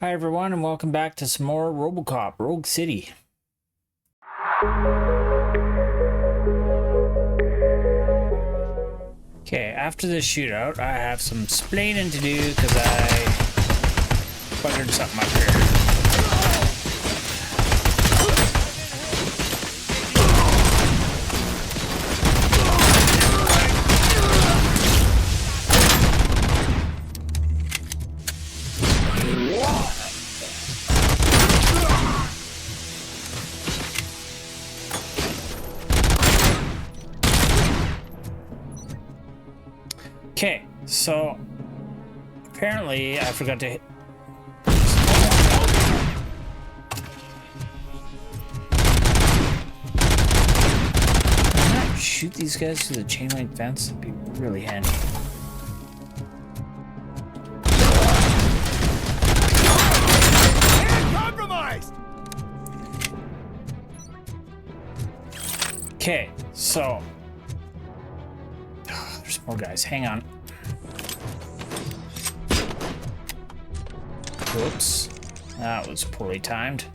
Hi everyone, and welcome back to some more Robocop, Rogue City. Okay, after this shootout, I have some splaining to do because I buggered something up here. Okay, so apparently I forgot to hit. Can I shoot these guys through the chain link fence? That'd be really handy. Compromised. Okay, so there's more guys. Hang on. Whoops. That was poorly timed.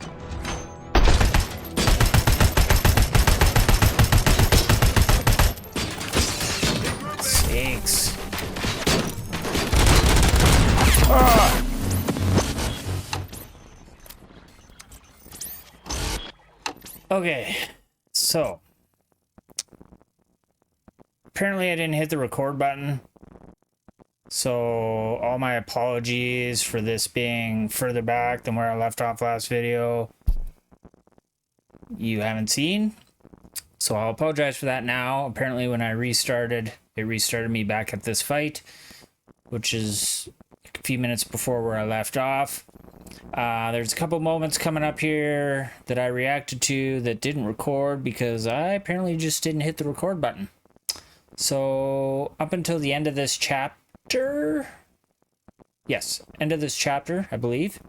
Sakes. Ah! Okay, so apparently I didn't hit the record button. So all my apologies for this being further back than where I left off last video. You haven't seen. So I'll apologize for that now. Apparently when I restarted, it restarted me back at this fight, which is a few minutes before where I left off. There's a couple moments coming up here that I reacted to that didn't record because I apparently just didn't hit the record button. So up until the end of this chapter, yes, end of this chapter, I believe,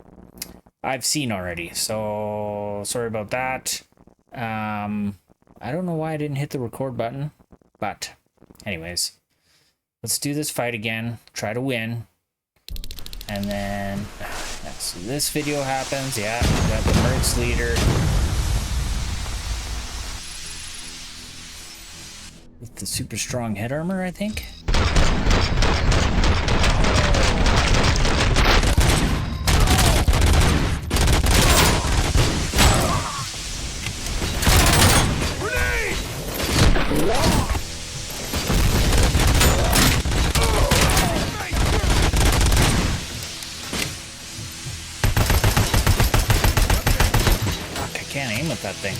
I've seen already. So sorry about that. I don't know why I didn't hit the record button, but anyways, let's do this fight again, try to win. And then, yeah, so this video happens. Yeah, we got the Mercs leader with the super strong head armor, I think. Fuck, I can't aim with that thing.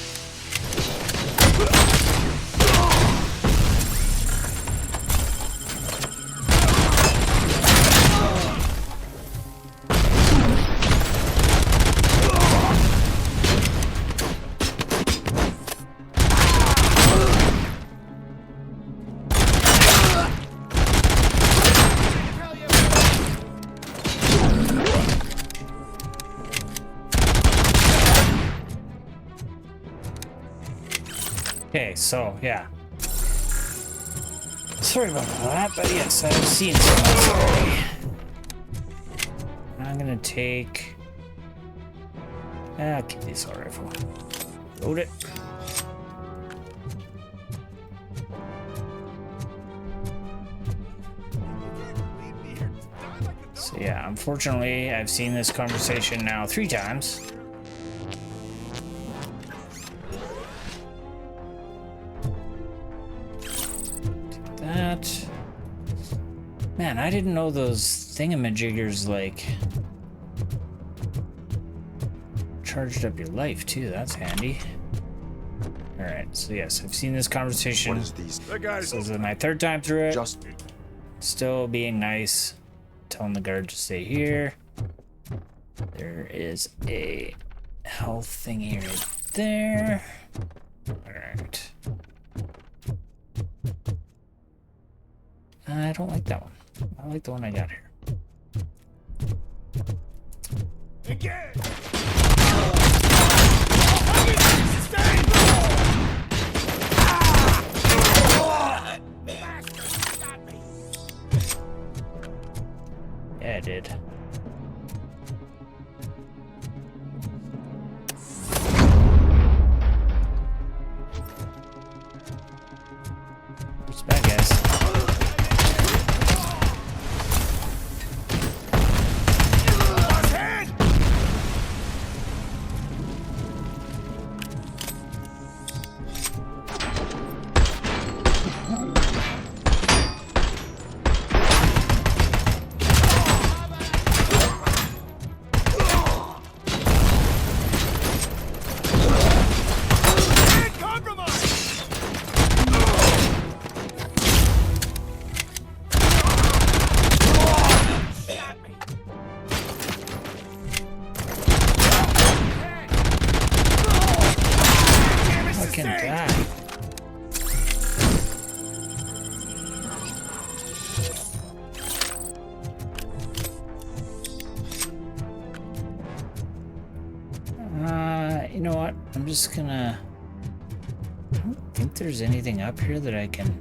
Okay, so yeah. Sorry about that, but yes, I've seen some of this already. I'm gonna take. I'll keep the assault rifle. Load it. So yeah, unfortunately, I've seen this conversation now 3 times. That. Man, I didn't know those thingamajiggers like charged up your life too. That's handy. All right, so yes, I've seen this conversation. What is these? This is my 3rd time through it. Just Still being nice, telling the guard to stay here. There is a health thingy right there. All right. I don't like that one. I like the one I got here. again. Yeah, I did. You know what? I'm just gonna... I don't think there's anything up here that I can...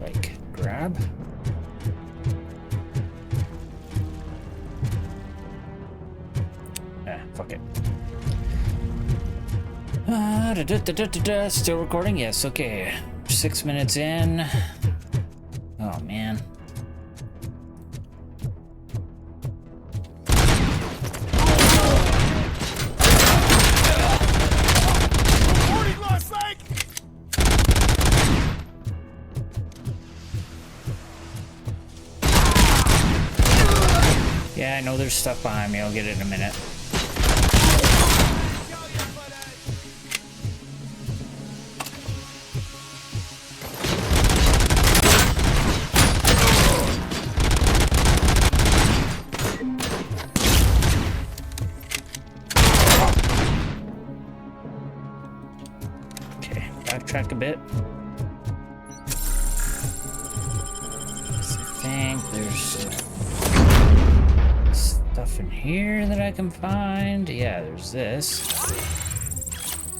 like, grab. Ah, fuck it. Still recording? Yes, okay. 6 minutes in. Oh, man. Reporting lost psych! Yeah, I know there's stuff behind me. I'll get it in a minute. Okay, backtrack a bit. I think there's stuff in here that I can find. Yeah, there's this.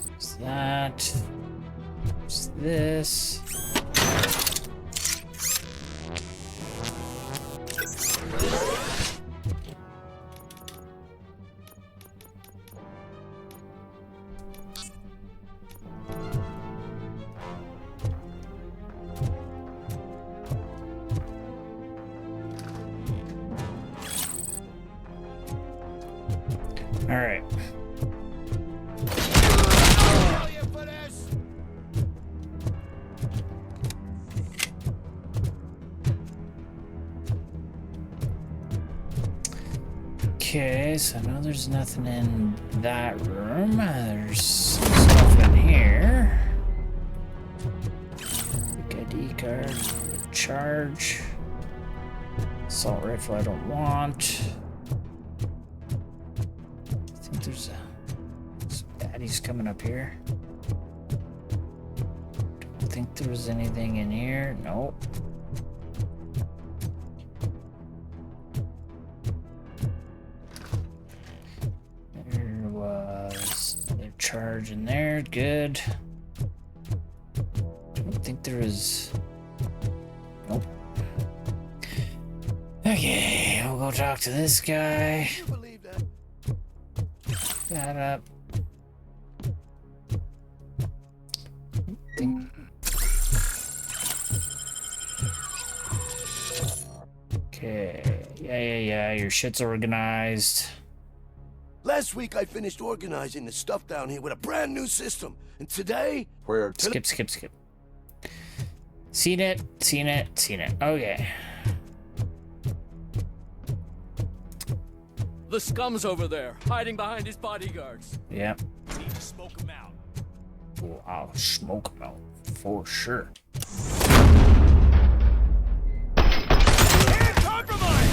There's that. There's this. All right. Okay, so I know there's nothing in that room. There's some stuff in here. Big ID card, charge. Assault rifle I don't want. I think there's some baddies coming up here. Don't think there was anything in here. Nope. There was a charge in there. Good. Don't think there is. Nope. Okay, I'll go talk to this guy. Can you believe that? That up. Think. Okay. Yeah. Your shit's organized. Last week I finished organizing the stuff down here with a brand new system. And today, Skip. Seen it. Okay. The scum's over there, hiding behind his bodyguards. Yep. need to smoke them out. Oh, I'll smoke them out for sure. And compromise!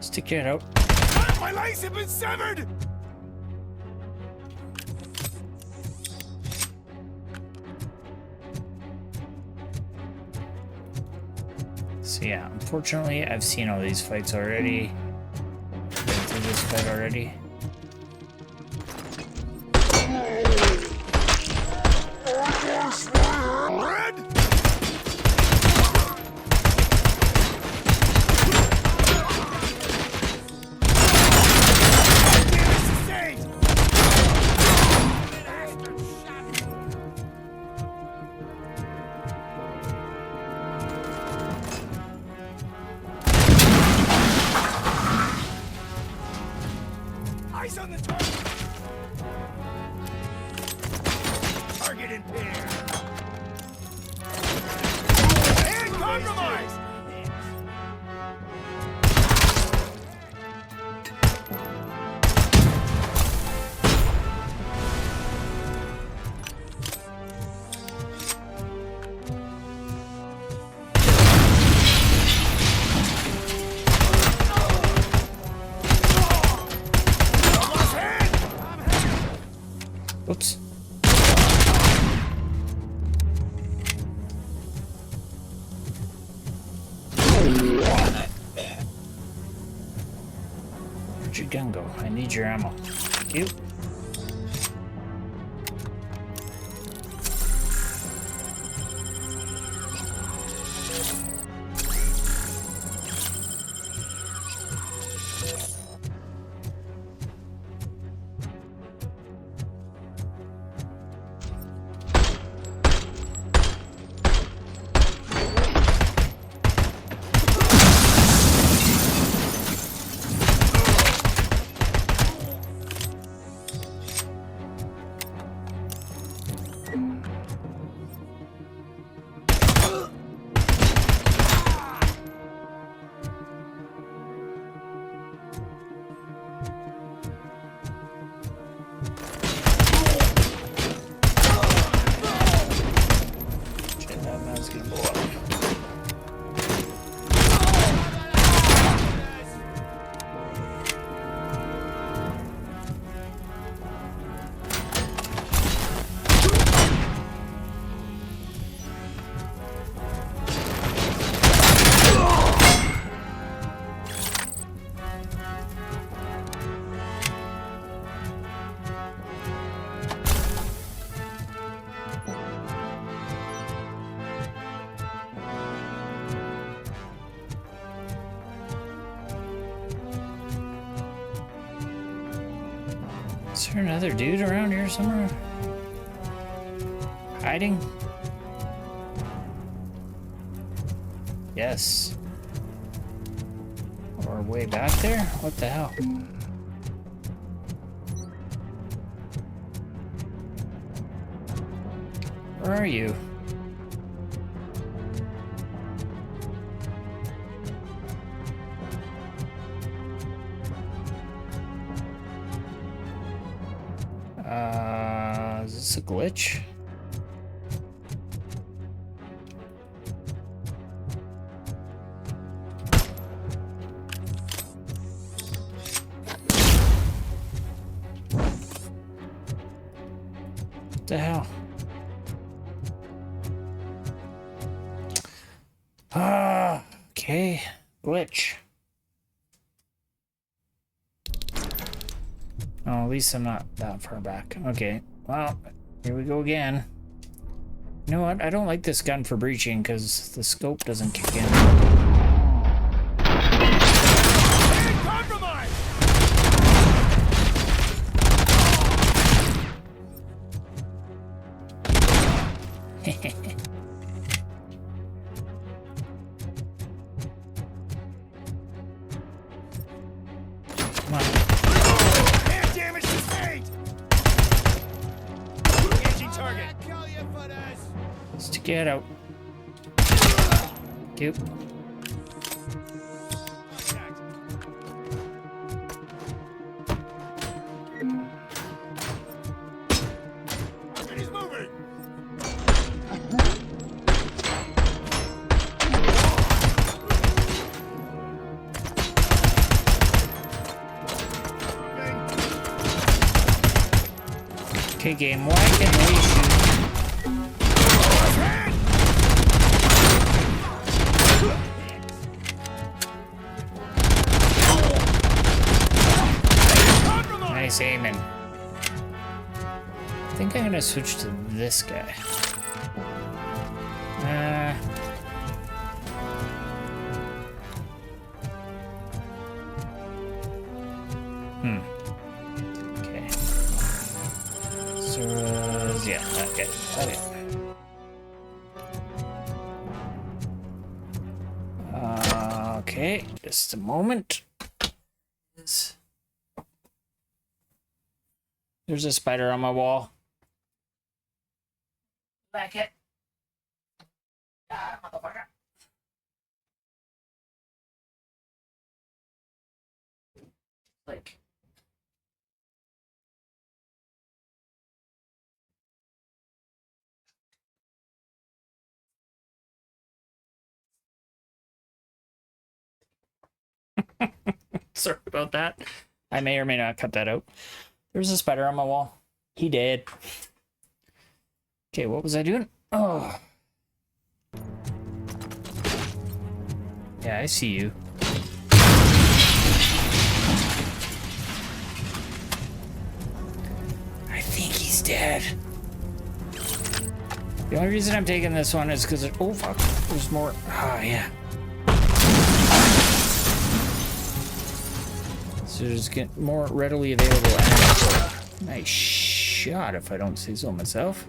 Stick your head out. Ah, my legs have been severed! So yeah, unfortunately, I've seen all these fights already. Been through this fight already. Red! Damage sustained! Where'd your gun go? I need your ammo. Thank you. Is there another dude around here somewhere? Hiding? Yes. Or way back there? What the hell? Where are you? Is this a glitch? What the hell? Okay, glitch. Oh, at least I'm not that far back. Okay, well, here we go again. You know what? I don't like this gun for breaching because the scope doesn't kick in. Come on. Damage sustained! Engaging target. Stick your head out. Cute. He's moving! Okay, game, why can we shoot? Nice aiming. I think I'm gonna switch to this guy. Okay. So, yeah, okay. Okay, just a moment. There's a spider on my wall. Back it. Ah, motherfucker. Like. Sorry about that. I may or may not cut that out. There's a spider on my wall. He did. Okay, what was I doing? Oh. Yeah, I see you. dead. The only reason I'm taking this one is because oh fuck, there's more. Ah, yeah. So just get more readily available ammo. Nice shot, if I don't say so myself.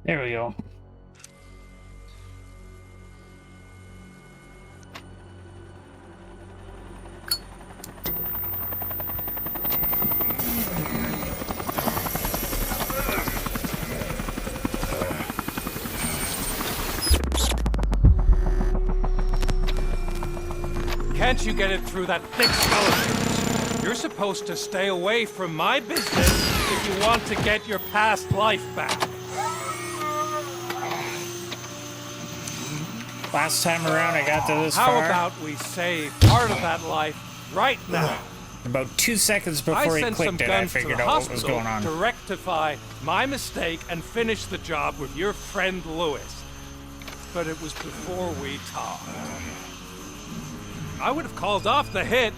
There we go. Can't you get it through that thick skeleton? You're supposed to stay away from my business if you want to get your past life back. Last time around I got to this How far. about we save part of that life right now? About 2 seconds before I he sent some clicked it, I guns to figured the out what was hospital going on. to rectify my mistake and finish the job with your friend Lewis. But it was before we talked. I would have called off the hit,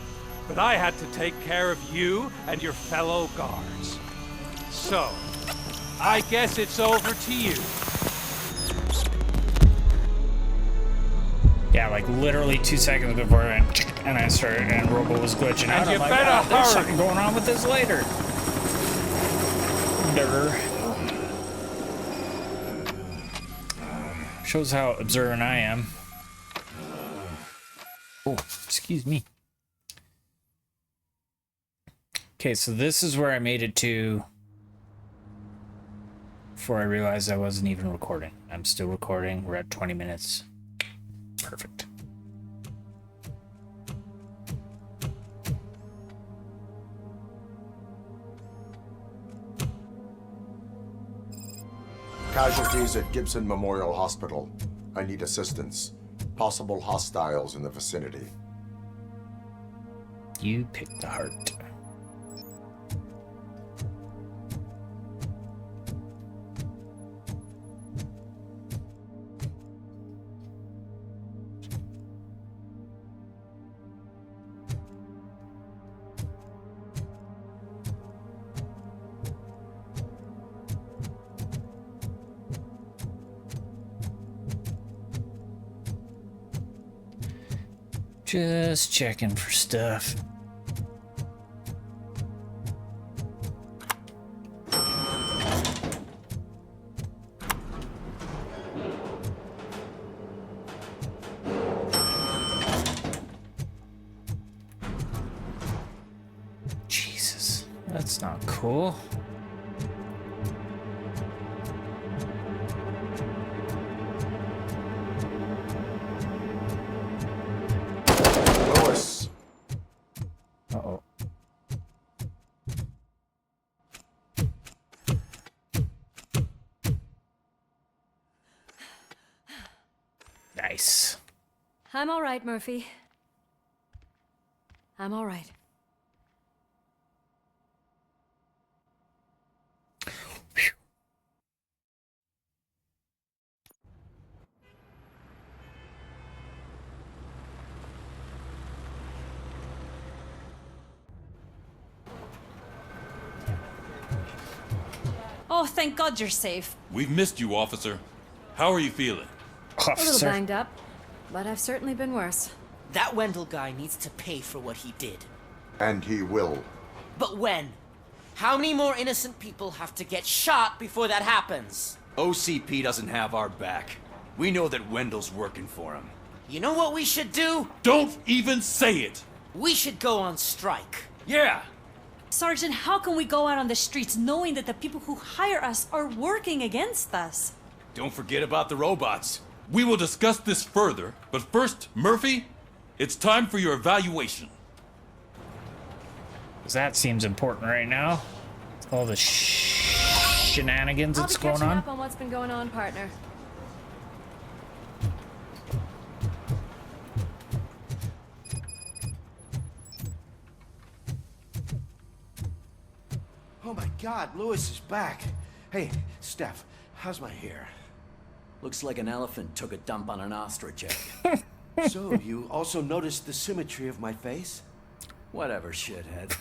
but I had to take care of you and your fellow guards. So, I guess it's over to you. Yeah, like literally 2 seconds before I went, and I started, and Robo was glitching out. And you I'm like, better oh, there's hurry. something going on with this later. Durr. Shows how observant I am. Oh, excuse me. Okay, so this is where I made it to before I realized I wasn't even recording. I'm still recording. We're at 20 minutes. Perfect. Casualties at Gibson Memorial Hospital. I need assistance. Possible hostiles in the vicinity. You picked the heart. Just checking for stuff. Jesus, that's not cool. Lewis, Uh-oh. Nice. I'm all right, Murphy. I'm all right. Oh, thank God you're safe. We've missed you, officer. How are you feeling? A little Officer. banged up, but I've certainly been worse. That Wendel guy needs to pay for what he did. And he will. But when? How many more innocent people have to get shot before that happens? OCP doesn't have our back. We know that Wendel's working for him. You know what we should do? Don't even say it! We should go on strike. Yeah! Sergeant, how can we go out on the streets knowing that the people who hire us are working against us? Don't forget about the robots. We will discuss this further, but first, Murphy, it's time for your evaluation. 'Cause that seems important right now. All the shenanigans I'll be that's going catching on. up on what's been going on, partner. Oh my God, Lewis is back. Hey, Steph, how's my hair? Looks like an elephant took a dump on an ostrich egg. So, you also noticed the symmetry of my face? Whatever, shithead.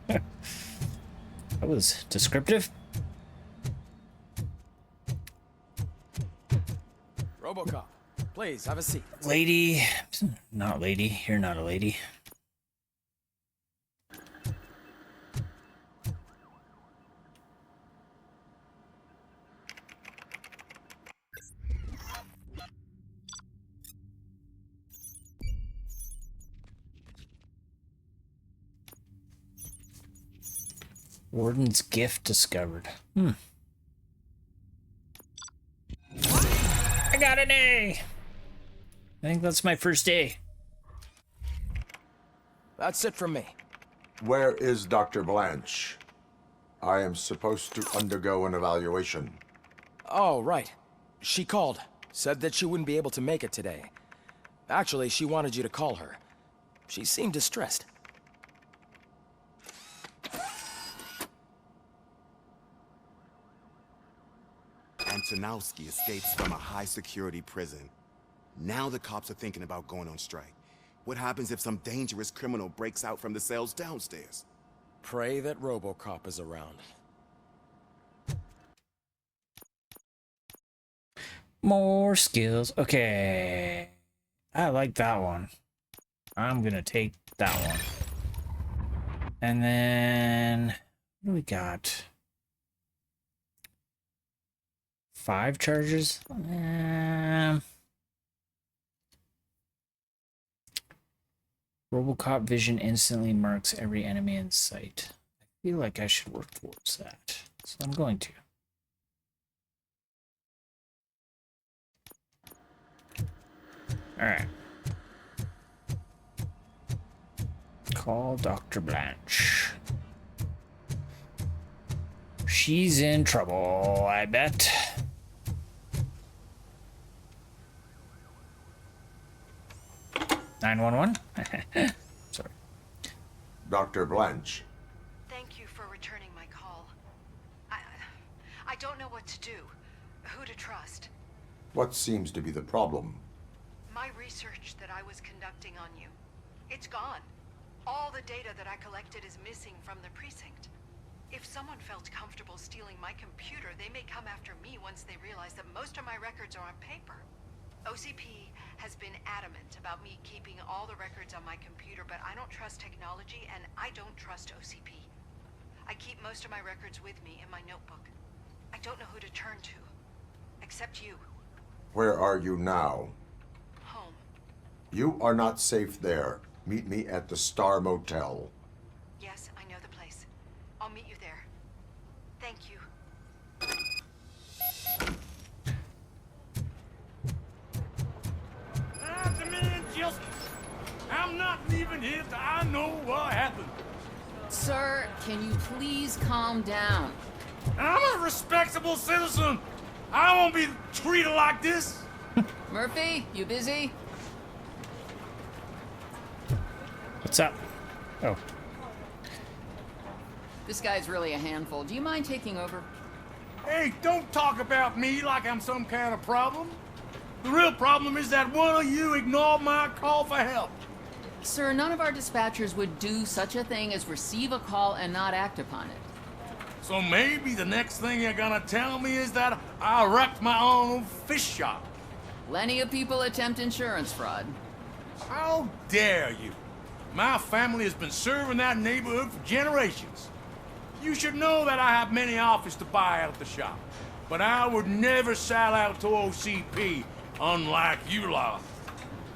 That was descriptive. Robocop, please have a seat. Lady. Not lady. You're not a lady. Warden's gift discovered. I got an A. I think that's my first A. That's it from me. Where is Dr. Blanche? I am supposed to undergo an evaluation. Oh, right. She called. Said that she wouldn't be able to make it today. Actually, she wanted you to call her. She seemed distressed. Antonowski escapes from a high-security prison. Now the cops are thinking about going on strike. What happens if some dangerous criminal breaks out from the cells downstairs? Pray that Robocop is around. More skills. Okay. I like that one. I'm gonna take that one. And then what do we got? 5 charges? Robocop vision instantly marks every enemy in sight. I feel like I should work towards that. So I'm going to. Alright. Call Dr. Blanche. She's in trouble, I bet. (911) Sorry. Dr. Blanche. Thank you for returning my call. I don't know what to do, who to trust. What seems to be the problem? My research that I was conducting on you, it's gone. All the data that I collected is missing from the precinct. If someone felt comfortable stealing my computer, they may come after me once they realize that most of my records are on paper. OCP has been adamant about me keeping all the records on my computer, but I don't trust technology and I don't trust OCP. I keep most of my records with me in my notebook. I don't know who to turn to, except you. Where are you now? Home. You are not safe there. Meet me at the Star Motel. Yes, I know the place. I'll meet you there. Thank you. I'm not leaving here till I know what happened. Sir, can you please calm down? I'm a respectable citizen. I won't be treated like this. Murphy, you busy? What's up? Oh. This guy's really a handful. Do you mind taking over? Hey, don't talk about me like I'm some kind of problem. The real problem is that one of you ignored my call for help. Sir, none of our dispatchers would do such a thing as receive a call and not act upon it. So maybe the next thing you're gonna tell me is that I wrecked my own fish shop. Plenty of people attempt insurance fraud. How dare you? My family has been serving that neighborhood for generations. You should know that I have many offers to buy out the shop. But I would never sell out to OCP, unlike you lot.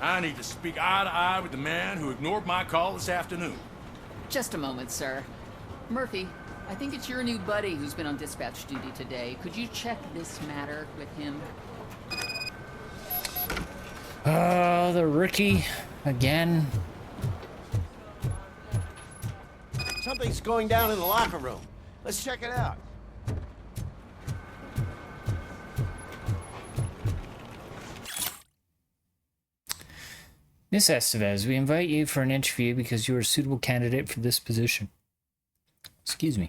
I need to speak eye to eye with the man who ignored my call this afternoon. Just a moment, sir. Murphy, I think it's your new buddy who's been on dispatch duty today. Could you check this matter with him? The rookie again. Something's going down in the locker room. Let's check it out. Miss Estevez, we invite you for an interview because you are a suitable candidate for this position. Excuse me.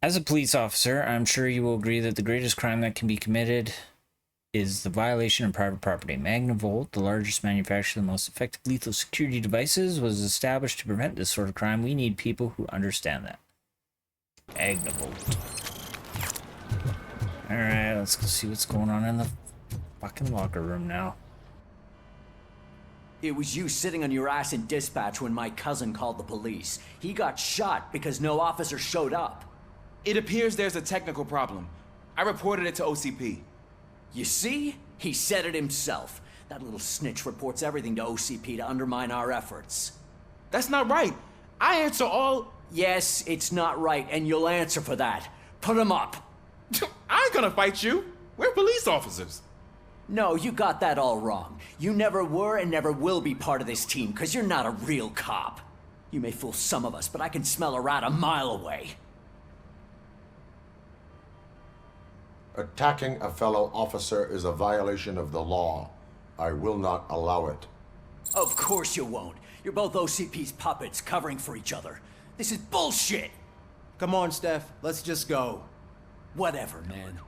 As a police officer, I'm sure you will agree that the greatest crime that can be committed is the violation of private property. Magnavolt, the largest manufacturer of the most effective lethal security devices, was established to prevent this sort of crime. We need people who understand that. Magnavolt. Alright, let's go see what's going on in the fucking locker room now. It was you sitting on your ass in dispatch when my cousin called the police. He got shot because no officer showed up. It appears there's a technical problem. I reported it to OCP. You see? He said it himself. That little snitch reports everything to OCP to undermine our efforts. That's not right. I answer all... Yes, it's not right, and you'll answer for that. Put him up. I ain't gonna fight you. We're police officers. No, you got that all wrong. You never were and never will be part of this team, because you're not a real cop. You may fool some of us, but I can smell a rat a mile away. Attacking a fellow officer is a violation of the law. I will not allow it. Of course you won't. You're both OCP's puppets covering for each other. This is bullshit! Come on, Steph. Let's just go. Whatever, man.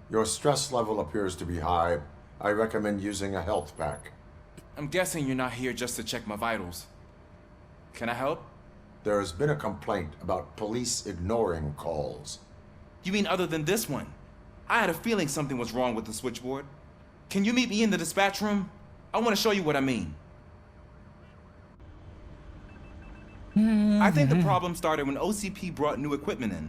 Your stress level appears to be high. I recommend using a health pack. I'm guessing you're not here just to check my vitals. Can I help? There has been a complaint about police ignoring calls. You mean other than this one? I had a feeling something was wrong with the switchboard. Can you meet me in the dispatch room? I want to show you what I mean. I think the problem started when OCP brought new equipment in.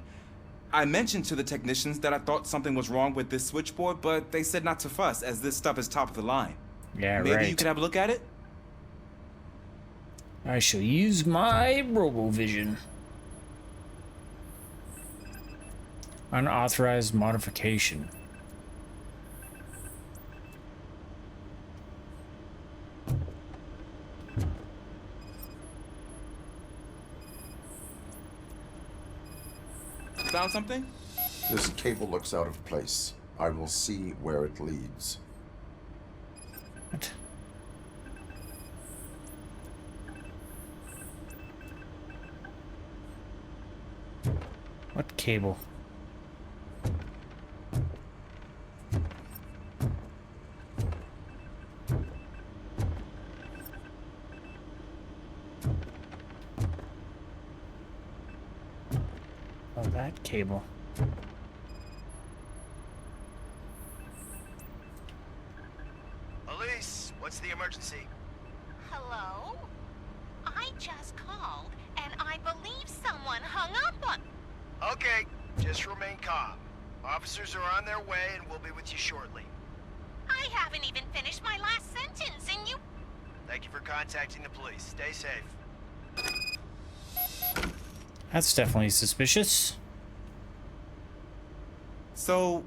I mentioned to the technicians that I thought something was wrong with this switchboard, but they said not to fuss, as this stuff is top of the line. Yeah, Maybe right. you could have a look at it? I shall use my Robo vision. Unauthorized modification. Found something? This cable looks out of place. I will see where it leads. What? What cable? Oh, that cable. Elise, what's the emergency? Hello? I just called, and I believe someone hung up on... Okay, just remain calm. Officers are on their way and we'll be with you shortly. I haven't even finished my last sentence, and you... Thank you for contacting the police. Stay safe. That's definitely suspicious. So,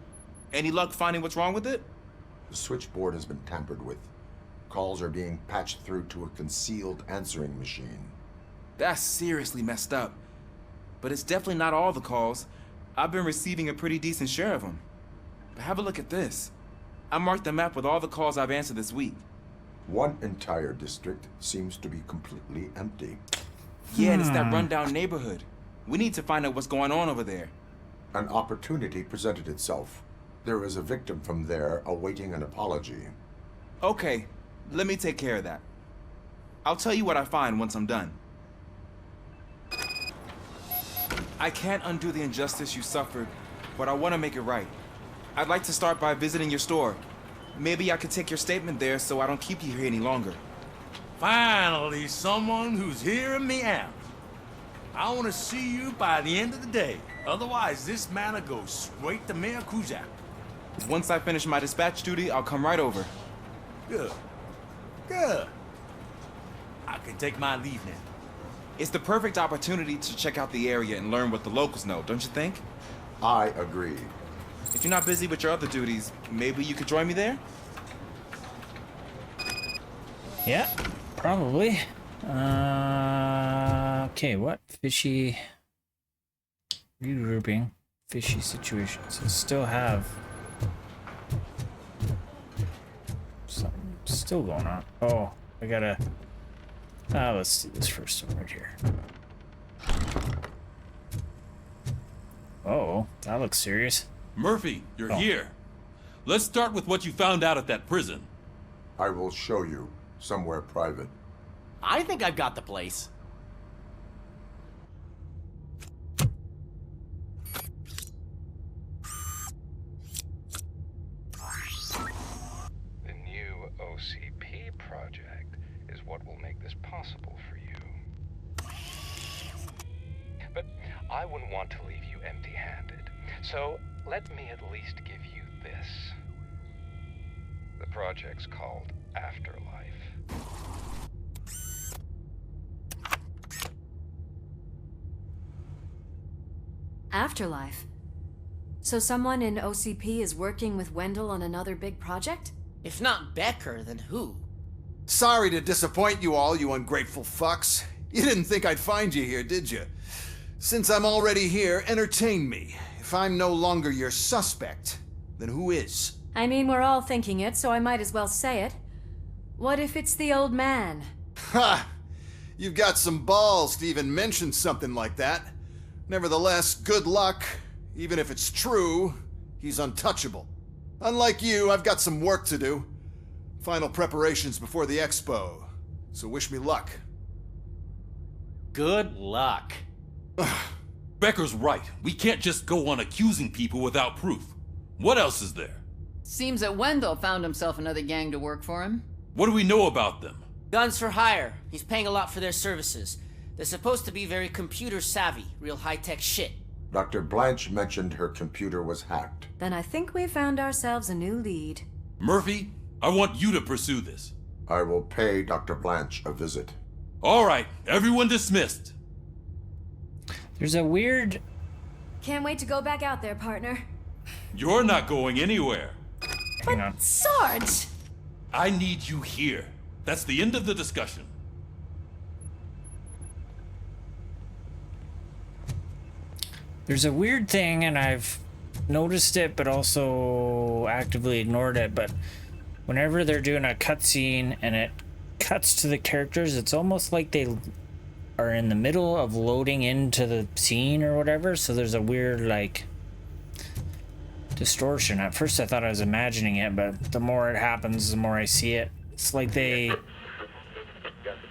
any luck finding what's wrong with it? The switchboard has been tampered with. Calls are being patched through to a concealed answering machine. That's seriously messed up. But it's definitely not all the calls. I've been receiving a pretty decent share of them. But have a look at this. I marked the map with all the calls I've answered this week. One entire district seems to be completely empty. Yeah, and it's that rundown neighborhood. We need to find out what's going on over there. An opportunity presented itself. There is a victim from there awaiting an apology. Okay, Let me take care of that. I'll tell you what I find once I'm done. I can't undo the injustice you suffered, but I want to make it right. I'd like to start by visiting your store. Maybe I could take your statement there so I don't keep you here any longer. Finally, someone who's hearing me out. I want to see you by the end of the day. Otherwise, this matter goes straight to Mayor Kuzak. Once I finish my dispatch duty, I'll come right over. Good. Good. I can take my leave now. It's the perfect opportunity to check out the area and learn what the locals know, don't you think? I agree. If you're not busy with your other duties, maybe you could join me there? Yeah, probably. Okay, what? Fishy regrouping. Fishy situations. I still have something still going on. Oh, I gotta. Let's do this first one right here. Oh, that looks serious. Murphy, you're here. Let's start with what you found out at that prison. I will show you somewhere private. I think I've got the place. The new OCP project is what will make this possible for you. But I wouldn't want to leave you empty-handed. So let me at least give you this. The project's called Afterlife. Afterlife? So someone in OCP is working with Wendel on another big project? If not Becker, then who? Sorry to disappoint you all, you ungrateful fucks. You didn't think I'd find you here, did you? Since I'm already here, entertain me. If I'm no longer your suspect, then who is? I mean, we're all thinking it, so I might as well say it. What if it's the old man? Ha! You've got some balls to even mention something like that. Nevertheless, good luck. Even if it's true, he's untouchable. Unlike you, I've got some work to do. Final preparations before the expo. So wish me luck. Good luck. Becker's right. We can't just go on accusing people without proof. What else is there? Seems that Wendell found himself another gang to work for him. What do we know about them? Guns for hire. He's paying a lot for their services. They're supposed to be very computer savvy, real high-tech shit. Dr. Blanche mentioned her computer was hacked. Then I think we found ourselves a new lead. Murphy, I want you to pursue this. I will pay Dr. Blanche a visit. All right, everyone dismissed. There's a weird... Can't wait to go back out there, partner. You're not going anywhere. Hang on. Sarge! I need you here. That's the end of the discussion. There's a weird thing, and I've noticed it, but also actively ignored it, but whenever they're doing a cutscene and it cuts to the characters, it's almost like they are in the middle of loading into the scene or whatever, so there's a weird, like, distortion. At first I thought I was imagining it, but the more it happens, the more I see it. It's like they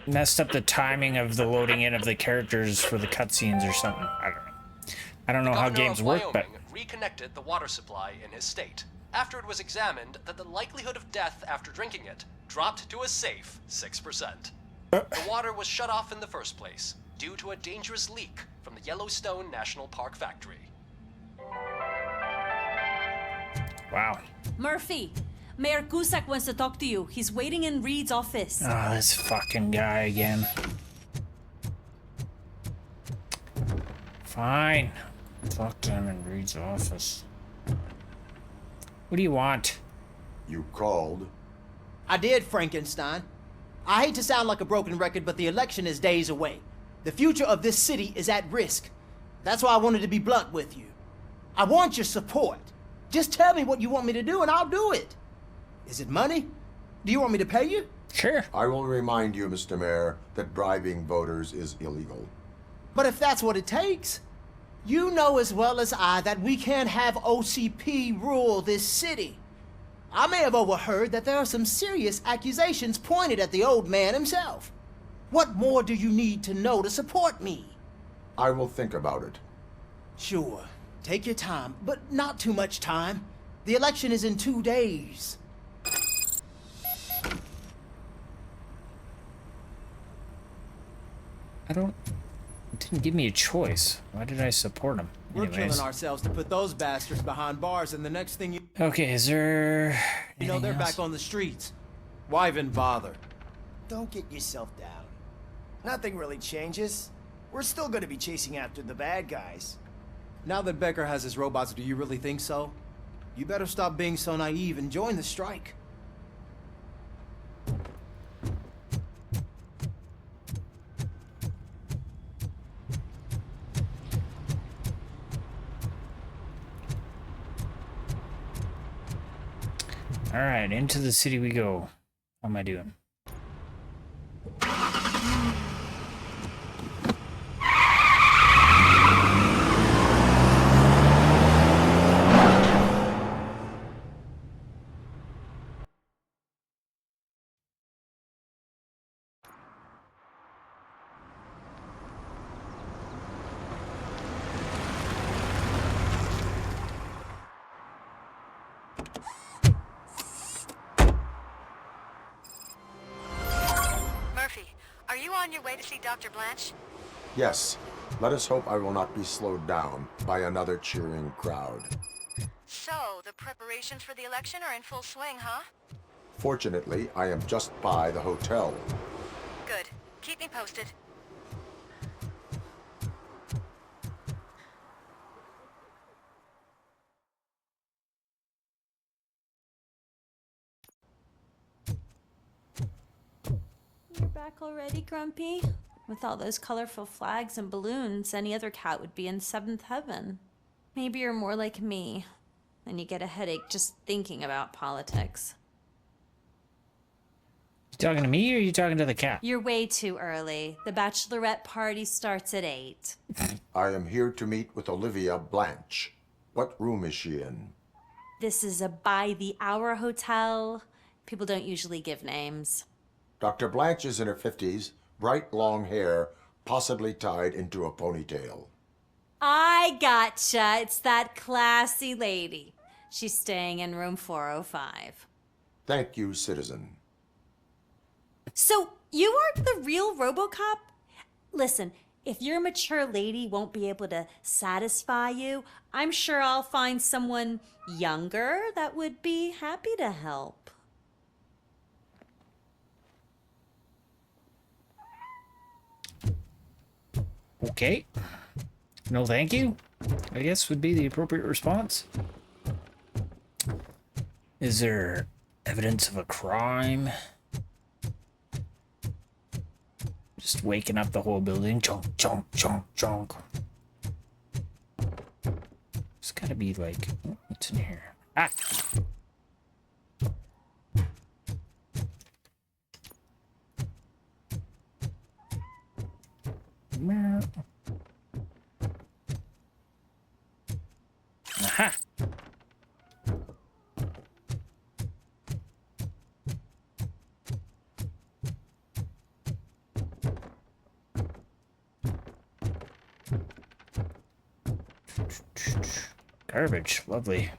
messed up the timing of the loading in of the characters for the cutscenes or something. I don't know how games work, but reconnected the water supply in his state after it was examined that the likelihood of death after drinking it dropped to a safe 6%. The water was shut off in the first place due to a dangerous leak from the Yellowstone National Park factory. Wow. Murphy, Mayor Cusack wants to talk to you. He's waiting in Reed's office. Oh, this fucking guy again. Fine. Talk to him in Reed's office. What do you want? You called? I did, Frankenstein. I hate to sound like a broken record, but the election is days away. The future of this city is at risk. That's why I wanted to be blunt with you. I want your support. Just tell me what you want me to do and I'll do it. Is it money? Do you want me to pay you? Sure. I will remind you, Mr. Mayor, that bribing voters is illegal. But if that's what it takes, you know as well as I that we can't have OCP rule this city. I may have overheard that there are some serious accusations pointed at the old man himself. What more do you need to know to support me? I will think about it. Sure. Take your time, but not too much time. The election is in 2 days. It didn't give me a choice. Why did I support him? We're Anyways. killing ourselves to put those bastards behind bars, and the next thing you... Okay, is there... You know, they're anything else? back on the streets. Why even bother? Don't get yourself down. Nothing really changes. We're still gonna be chasing after the bad guys. Now that Becker has his robots, do you really think so? You better stop being so naive and join the strike. All right, into the city we go. How am I doing? Are you on your way to see Dr. Blanche? Yes. Let us hope I will not be slowed down by another cheering crowd. So, the preparations for the election are in full swing, huh? Fortunately, I am just by the hotel. Good. Keep me posted. You're back already, Grumpy? With all those colorful flags and balloons, any other cat would be in seventh heaven. Maybe you're more like me, and you get a headache just thinking about politics. You talking to me or are you talking to the cat? You're way too early. The bachelorette party starts at 8. I am here to meet with Olivia Blanche. What room is she in? This is a by-the-hour hotel. People don't usually give names. Dr. Blanche is in her 50s, bright long hair, possibly tied into a ponytail. I gotcha. It's that classy lady. She's staying in room 405. Thank you, citizen. So, you aren't the real Robocop? Listen, if your mature lady won't be able to satisfy you, I'm sure I'll find someone younger that would be happy to help. Okay. No thank you, I guess would be the appropriate response. Is there evidence of a crime? Just waking up the whole building. Chonk, chonk, chonk, chonk. It's gotta be like, what's in here? Ah! Aha! Garbage, lovely.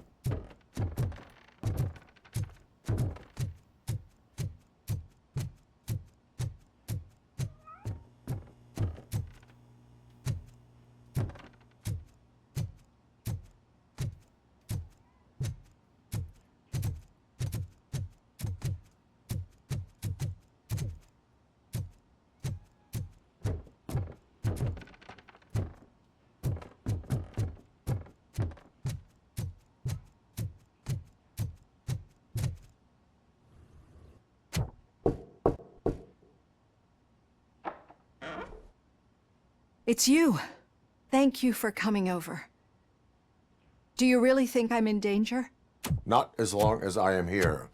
It's you. Thank you for coming over. Do you really think I'm in danger? Not as long as I am here.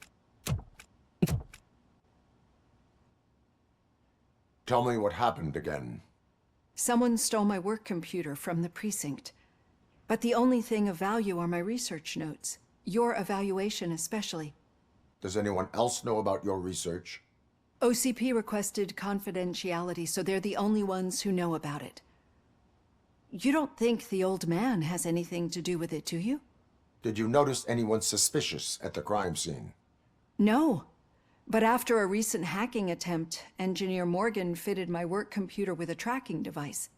Tell me what happened again. Someone stole my work computer from the precinct. But the only thing of value are my research notes. Your evaluation especially. Does anyone else know about your research? OCP requested confidentiality, so they're the only ones who know about it. You don't think the old man has anything to do with it, do you? Did you notice anyone suspicious at the crime scene? No. But after a recent hacking attempt, Engineer Morgan fitted my work computer with a tracking device.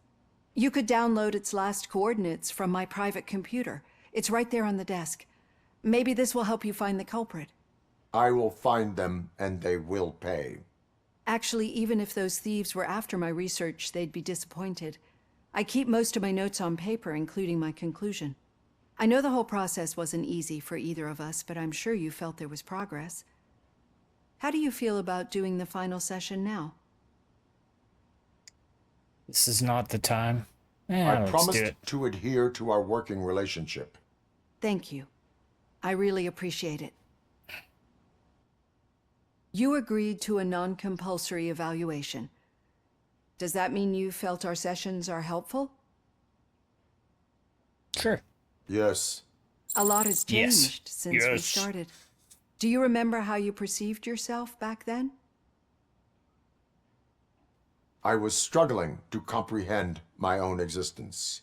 You could download its last coordinates from my private computer. It's right there on the desk. Maybe this will help you find the culprit. I will find them, and they will pay. Actually, even if those thieves were after my research, they'd be disappointed. I keep most of my notes on paper, including my conclusion. I know the whole process wasn't easy for either of us, but I'm sure you felt there was progress. How do you feel about doing the final session now? This is not the time. I Let's promised do it. to adhere to our working relationship. Thank you. I really appreciate it. You agreed to a non-compulsory evaluation. Does that mean you felt our sessions are helpful? Sure. Yes. A lot has Yes. changed since we Yes. started. Do you remember how you perceived yourself back then? I was struggling to comprehend my own existence.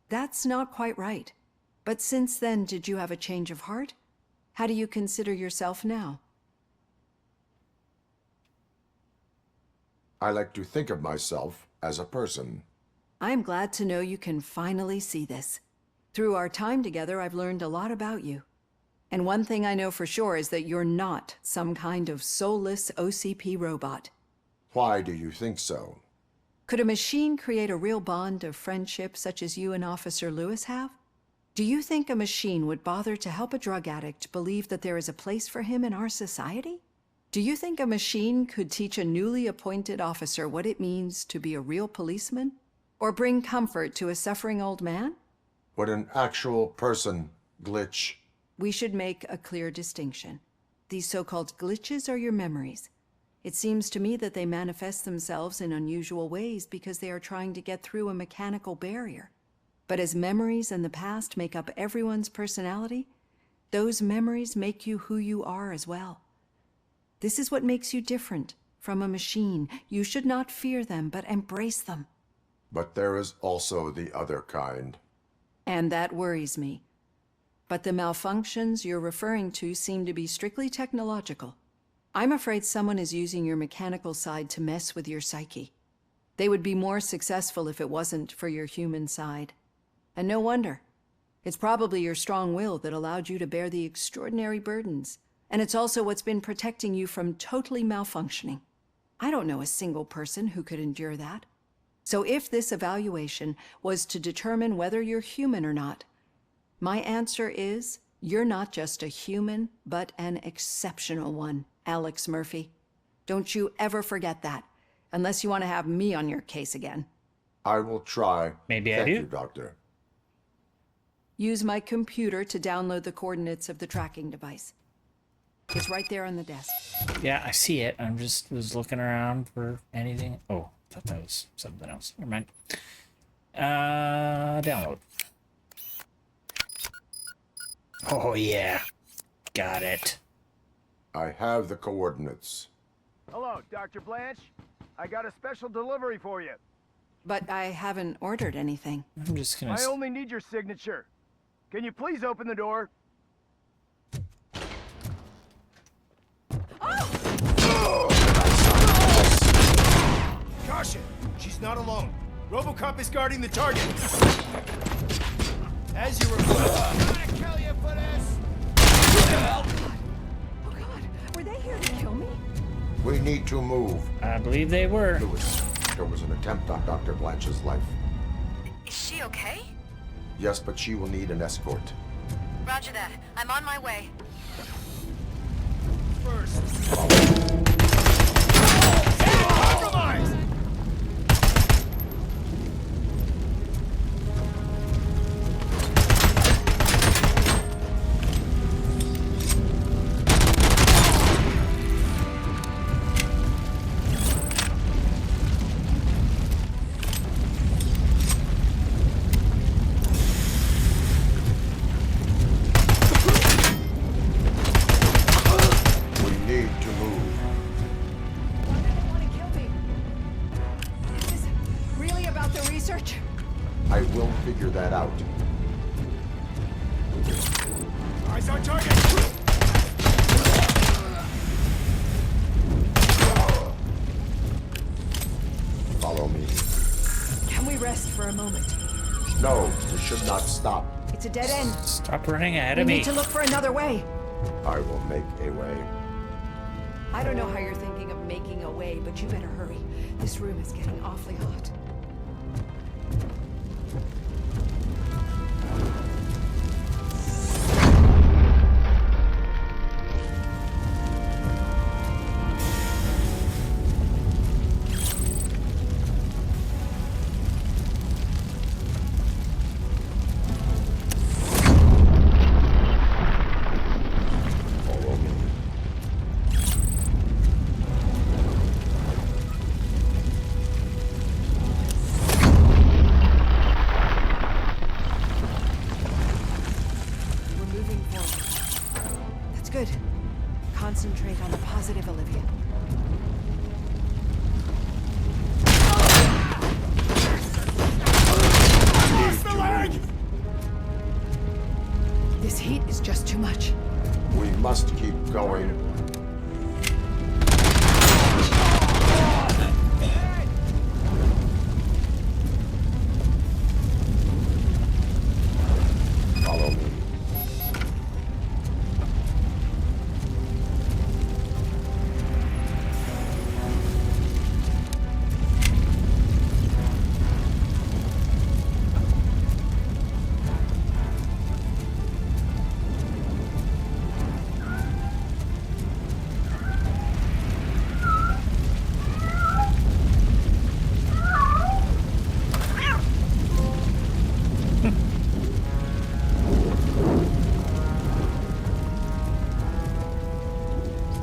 That's not quite right. But since then, did you have a change of heart? How do you consider yourself now? I like to think of myself as a person. I'm glad to know you can finally see this. Through our time together, I've learned a lot about you. And one thing I know for sure is that you're not some kind of soulless OCP robot. Why do you think so? Could a machine create a real bond of friendship such as you and Officer Lewis have? Do you think a machine would bother to help a drug addict believe that there is a place for him in our society? Do you think a machine could teach a newly appointed officer what it means to be a real policeman? Or bring comfort to a suffering old man? Would an actual person glitch? We should make a clear distinction. These so-called glitches are your memories. It seems to me that they manifest themselves in unusual ways because they are trying to get through a mechanical barrier. But as memories in the past make up everyone's personality, those memories make you who you are as well. This is what makes you different from a machine. You should not fear them, but embrace them. But there is also the other kind. And that worries me. But the malfunctions you're referring to seem to be strictly technological. I'm afraid someone is using your mechanical side to mess with your psyche. They would be more successful if it wasn't for your human side. And no wonder. It's probably your strong will that allowed you to bear the extraordinary burdens. And it's also what's been protecting you from totally malfunctioning. I don't know a single person who could endure that. So if this evaluation was to determine whether you're human or not, my answer is you're not just a human, but an exceptional one, Alex Murphy. Don't you ever forget that, unless you want to have me on your case again. I will try. Maybe I Thank do. you, Doctor. Use my computer to download the coordinates of the tracking device. It's right there on the desk. Yeah, I see it. I'm just was looking around for anything. Oh, I thought that was something else. Never mind. Download. Oh yeah, got it. I have the coordinates. Hello, Dr. Blanche. I got a special delivery for you. But I haven't ordered anything. I'm just gonna. I only need your signature. Can you please open the door? Caution! She's not alone. Robocop is guarding the target. As you request. I'm gonna kill you for this! Oh God, were they here to kill me? We need to move. I believe they were. Lewis, there was an attempt on Dr. Blanche's life. Is she okay? Yes, but she will need an escort. Roger that. I'm on my way. First. Compromise! to move. Why do they want to kill me? Is this really about the research? I will figure that out. Eyes on target! Follow me. Can we rest for a moment? No, we should not stop. It's a dead end. Stop running ahead We of me. need to look for another way. I will make a way. I don't know how you're thinking of making a way, but you better hurry. This room is getting awfully hot. Good. Concentrate on the positive, Olivia. This heat is just too much. We must keep going. Follow me.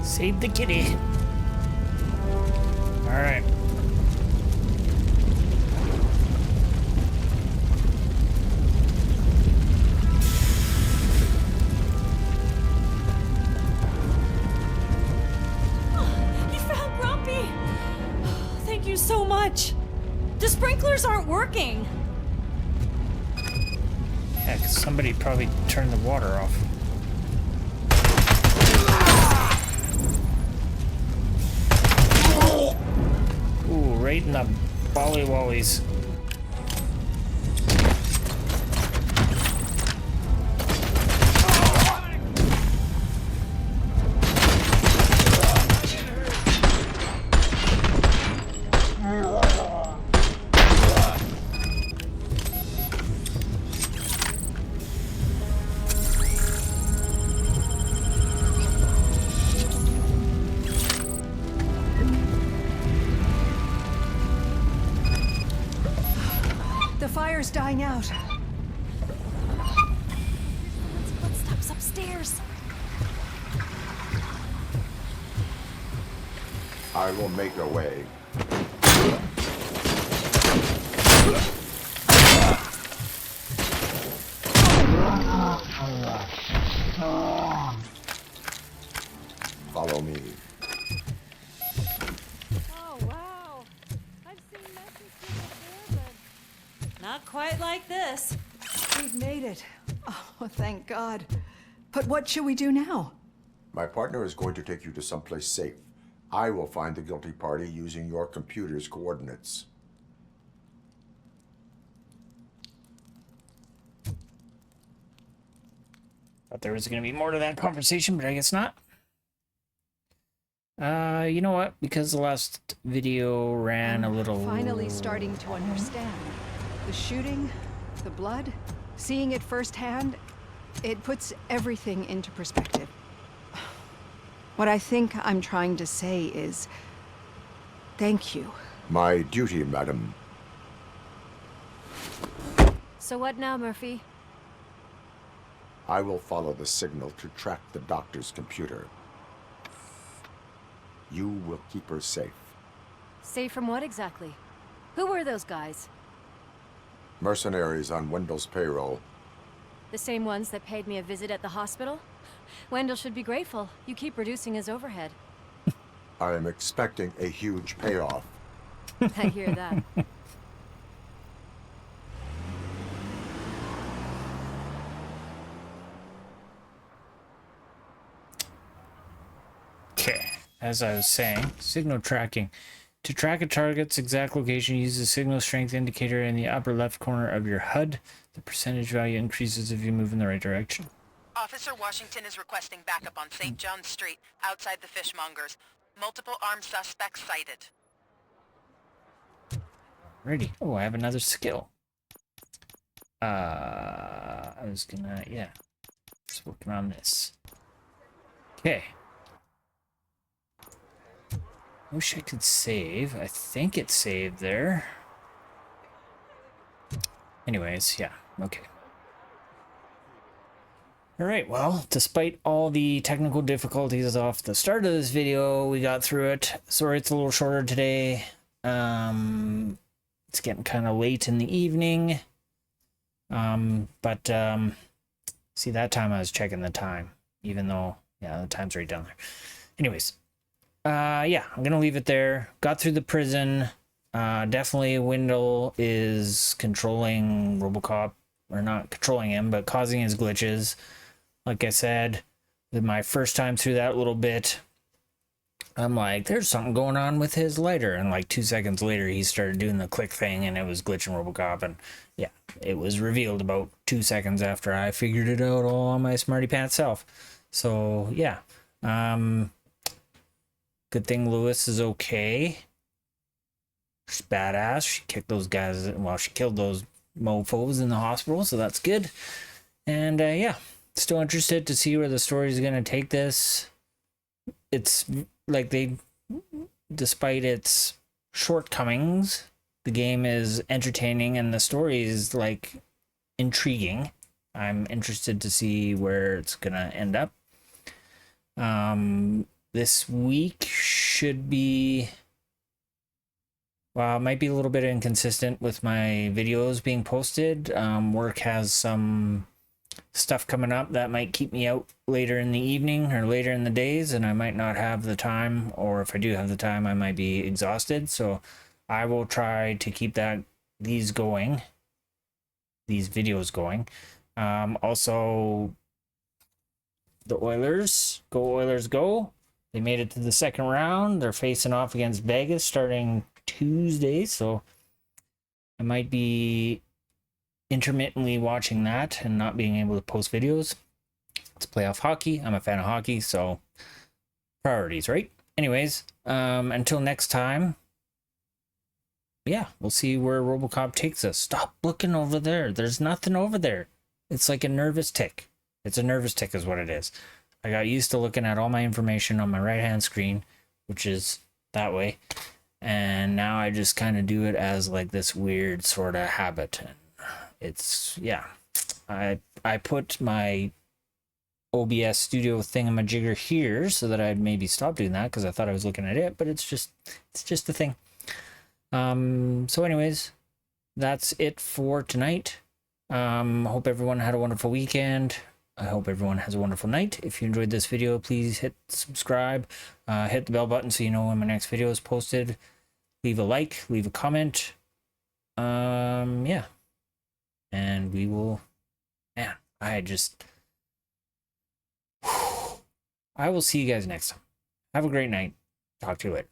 Save the kitty. All right. You found Grumpy! Thank you so much. The sprinklers aren't working. Yeah, 'cause somebody probably turned the water off. Ooh, right in the bollywollies. The fire's dying out. Footsteps upstairs. I will make a way. Follow me. Oh, wow. I've seen messes before, but not quite like this. We've made it. Oh, thank God. But what should we do now? My partner is going to take you to someplace safe. I will find the guilty party using your computer's coordinates. Thought there was going to be more to that conversation, but I guess not. You know what? Because the last video ran a little... Finally starting to understand. The shooting, the blood, seeing it firsthand, it puts everything into perspective. What I think I'm trying to say is, thank you. My duty, madam. So what now, Murphy? I will follow the signal to track the doctor's computer. You will keep her safe. Safe from what exactly? Who were those guys? Mercenaries on Wendel's payroll. The same ones that paid me a visit at the hospital? Wendel should be grateful. You keep reducing his overhead. I am expecting a huge payoff. I hear that. Okay, as I was saying, signal tracking. To track a target's exact location, use the signal strength indicator in the upper left corner of your HUD. The percentage value increases if you move in the right direction. Officer Washington is requesting backup on St. John's Street, outside the fishmongers. Multiple armed suspects sighted. Ready. Oh, I have another skill. I was gonna, yeah. Just working on this. Okay. Wish I could save. I think it saved there. Anyways, yeah, okay. Alright, well, despite all the technical difficulties off the start of this video, we got through it. Sorry it's a little shorter today. It's getting kind of late in the evening. See, that time I was checking the time, even though, yeah, the time's right down there. Anyways, yeah, I'm gonna leave it there. Got through the prison. Definitely Wendel is controlling Robocop, or not controlling him, but causing his glitches. Like I said, my first time through that little bit, I'm like, there's something going on with his lighter. And like 2 seconds later, he started doing the click thing and it was glitching Robocop. And yeah, it was revealed about 2 seconds after I figured it out all on my smarty pants self. So yeah, good thing Lewis is okay. She's badass. She kicked those guys, well, she killed those mofos in the hospital, so that's good. And yeah, still interested to see where the story is going to take this. It's like despite its shortcomings, the game is entertaining and the story is like intriguing. I'm interested to see where it's going to end up. This week should be, well, it might be a little bit inconsistent with my videos being posted. Work has some stuff coming up that might keep me out later in the evening or later in the days, and I might not have the time, or if I do have the time, I might be exhausted. So I will try to keep these videos going. Also, the Oilers, go Oilers go. They made it to the second round. They're facing off against Vegas starting Tuesday, so I might be intermittently watching that and not being able to post videos. It's playoff hockey. I'm a fan of hockey, so priorities, right? Anyways, until next time, yeah, we'll see where Robocop takes us. Stop looking over there. There's nothing over there. It's like a nervous tick. It's a nervous tick is what it is. I got used to looking at all my information on my right-hand screen, which is that way. And now I just kind of do it as like this weird sort of habit. And it's, yeah, I put my OBS studio thingamajigger here so that I'd maybe stop doing that because I thought I was looking at it, but it's just a thing. So anyways, that's it for tonight. Hope everyone had a wonderful weekend. I hope everyone has a wonderful night. If you enjoyed this video, please hit subscribe, hit the bell button so you know when my next video is posted. Leave a like, leave a comment. Yeah. And we will, man, I will see you guys next time. Have a great night. Talk to you later.